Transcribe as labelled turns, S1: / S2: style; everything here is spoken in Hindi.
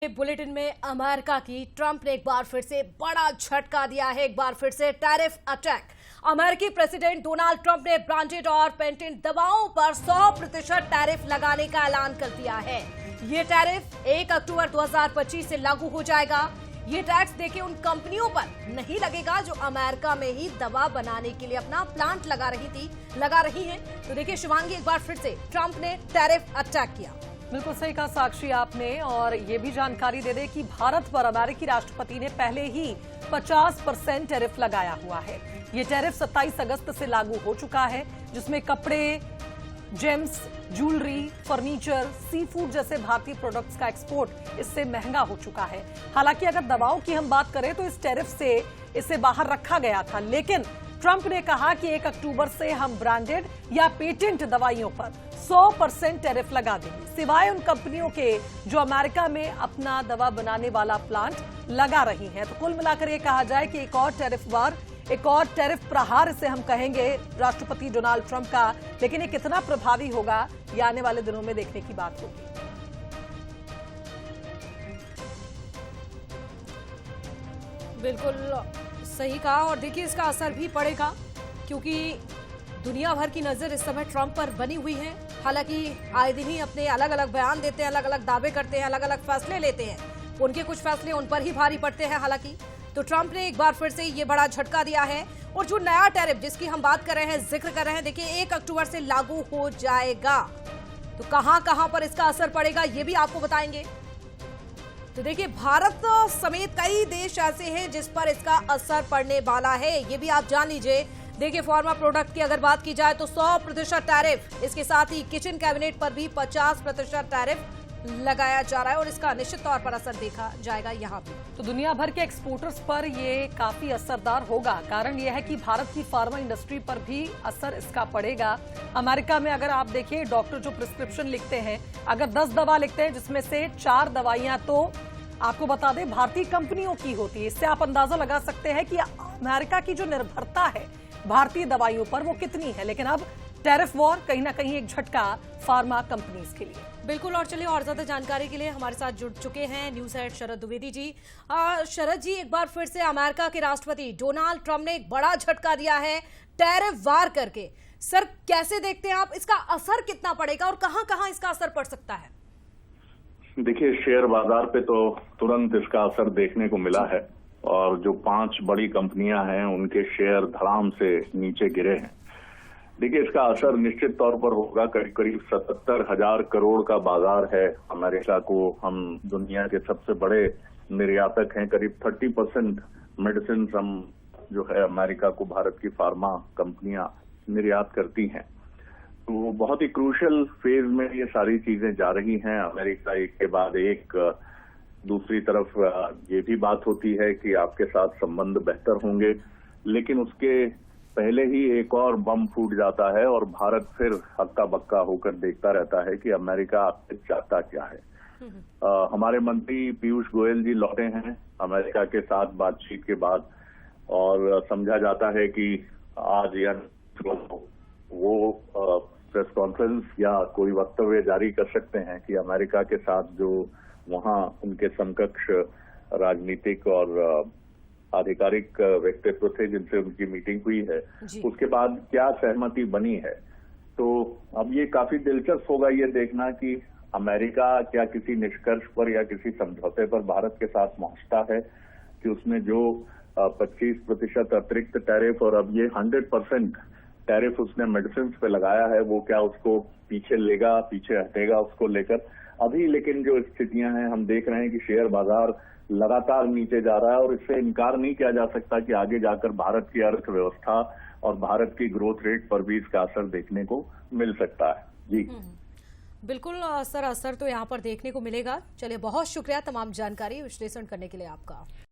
S1: बुलेटिन में अमेरिका की ट्रंप ने एक बार फिर से बड़ा झटका दिया है। एक बार फिर से टैरिफ अटैक। अमेरिकी प्रेसिडेंट डोनाल्ड ट्रंप ने ब्रांडेड और पेटेंट दवाओं पर 100% टैरिफ लगाने का ऐलान कर दिया है। ये टैरिफ 1 अक्टूबर 2025 से लागू हो जाएगा। ये टैक्स देखिए उन कंपनियों पर नहीं लगेगा जो अमेरिका में ही दवा बनाने के लिए अपना प्लांट लगा रही हैं। तो देखिए शिवांगी, एक बार फिर से ट्रंप ने टैरिफ अटैक किया।
S2: बिल्कुल सही कहा साक्षी आपने। और ये भी जानकारी दे दे कि भारत पर अमेरिकी राष्ट्रपति ने पहले ही 50% टैरिफ लगाया हुआ है। ये टैरिफ 27 अगस्त से लागू हो चुका है, जिसमें कपड़े, James, jewellery, furniture, sea food जैसे भारतीय प्रोडक्ट्स का एक्सपोर्ट इससे महंगा हो चुका है। हालांकि अगर दवाओं की हम बात करें तो इस टैरिफ से इसे बाहर रखा गया था, लेकिन ट्रंप ने कहा कि 1 अक्टूबर से हम ब्रांडेड या पेटेंट दवाइयों पर 100% टैरिफ लगा देंगे, सिवाय उन कंपनियों के जो अमेरिका में अपना दवा बनाने वाला प्लांट लगा रही हैं। तो कुल मिलाकर ये कहा जाए कि एक और टैरिफ प्रहार इसे हम कहेंगे राष्ट्रपति डोनाल्ड ट्रंप का। लेकिन ये कितना प्रभावी होगा, ये आने वाले दिनों में देखने की बात होगी।
S1: बिल्कुल सही कहा। और देखिए इसका असर भी पड़ेगा, क्योंकि दुनिया भर की नजर इस समय ट्रंप पर बनी हुई है। हालांकि आए दिन ही अपने अलग अलग बयान देते हैं, अलग अलग दावे करते हैं, अलग अलग फैसले लेते हैं। उनके कुछ फैसले उन पर ही भारी पड़ते हैं। हालांकि तो ट्रंप ने एक बार फिर से ये बड़ा झटका दिया है। और जो नया टैरिफ जिसकी हम बात कर रहे हैं, जिक्र कर रहे हैं, देखिए 1 अक्टूबर से लागू हो जाएगा। तो कहां पर इसका असर पड़ेगा ये भी आपको बताएंगे। तो देखिए भारत समेत कई देश ऐसे हैं जिस पर इसका असर पड़ने वाला है, ये भी आप जान लीजिए। देखिए फार्मा प्रोडक्ट की अगर बात की जाए तो 100% टैरिफ, इसके साथ ही किचन कैबिनेट पर भी 50% टैरिफ लगाया जा रहा है और इसका निश्चित तौर पर असर देखा जाएगा यहाँ भी।
S2: तो दुनिया भर के एक्सपोर्टर्स पर ये काफी असरदार होगा। कारण यह है कि भारत की फार्मा इंडस्ट्री पर भी असर इसका पड़ेगा। अमेरिका में अगर आप देखिए, डॉक्टर जो प्रिस्क्रिप्शन लिखते हैं, अगर 10 दवा लिखते हैं जिसमें से 4 दवाइयां तो आपको बता दें भारतीय कंपनियों की होती है। इससे आप अंदाजा लगा सकते हैं कि अमेरिका की जो निर्भरता है भारतीय दवाइयों पर वो कितनी है। लेकिन अब टैरिफ वॉर कहीं ना कहीं एक झटका फार्मा कंपनीज के लिए।
S1: बिल्कुल। और चलिए और ज्यादा जानकारी के लिए हमारे साथ जुड़ चुके हैं न्यूज हेड शरद द्विवेदी जी। शरद जी, एक बार फिर से अमेरिका के राष्ट्रपति डोनाल्ड ट्रंप ने एक बड़ा झटका दिया है टैरिफ वार करके। सर कैसे देखते हैं आप, इसका असर कितना पड़ेगा और कहां इसका असर पड़ सकता है?
S3: देखिए शेयर बाजार पे तो तुरंत इसका असर देखने को मिला है और जो 5 बड़ी कंपनियां हैं उनके शेयर धड़ाम से नीचे गिरे हैं। देखिए इसका असर निश्चित तौर पर होगा। करीब 77,000 करोड़ का बाजार है अमेरिका को। हम दुनिया के सबसे बड़े निर्यातक हैं। करीब 30% मेडिसिन हम जो है अमेरिका को भारत की फार्मा कंपनियां निर्यात करती हैं। तो बहुत ही क्रूशियल फेज में ये सारी चीजें जा रही हैं। अमेरिका एक के बाद एक। दूसरी तरफ ये भी बात होती है कि आपके साथ संबंध बेहतर होंगे, लेकिन उसके पहले ही एक और बम फूट जाता है और भारत फिर हक्का बक्का होकर देखता रहता है कि अमेरिका आपसे चाहता क्या है। हमारे मंत्री पीयूष गोयल जी लौटे हैं अमेरिका के साथ बातचीत के बाद, और समझा जाता है कि आज या वो प्रेस कॉन्फ्रेंस या कोई वक्तव्य जारी कर सकते हैं कि अमेरिका के साथ जो वहां उनके समकक्ष राजनीतिक और आधिकारिक व्यक्तित्व थे जिनसे उनकी मीटिंग हुई है, उसके बाद क्या सहमति बनी है। तो अब ये काफी दिलचस्प होगा ये देखना कि अमेरिका क्या किसी निष्कर्ष पर या किसी समझौते पर भारत के साथ पहुंचता है कि उसमें जो 25% अतिरिक्त टैरिफ और अब ये 100% टैरिफ उसने मेडिसिन पे लगाया है, वो क्या उसको पीछे लेगा, पीछे हटेगा उसको लेकर। अभी लेकिन जो स्थितियां हैं हम देख रहे हैं कि शेयर बाजार लगातार नीचे जा रहा है और इससे इनकार नहीं किया जा सकता कि आगे जाकर भारत की अर्थव्यवस्था और भारत की ग्रोथ रेट पर भी इसका असर देखने को मिल सकता है। जी
S1: बिल्कुल सर, असर तो यहाँ पर देखने को मिलेगा। चलिए बहुत शुक्रिया तमाम जानकारी विश्लेषण करने के लिए आपका।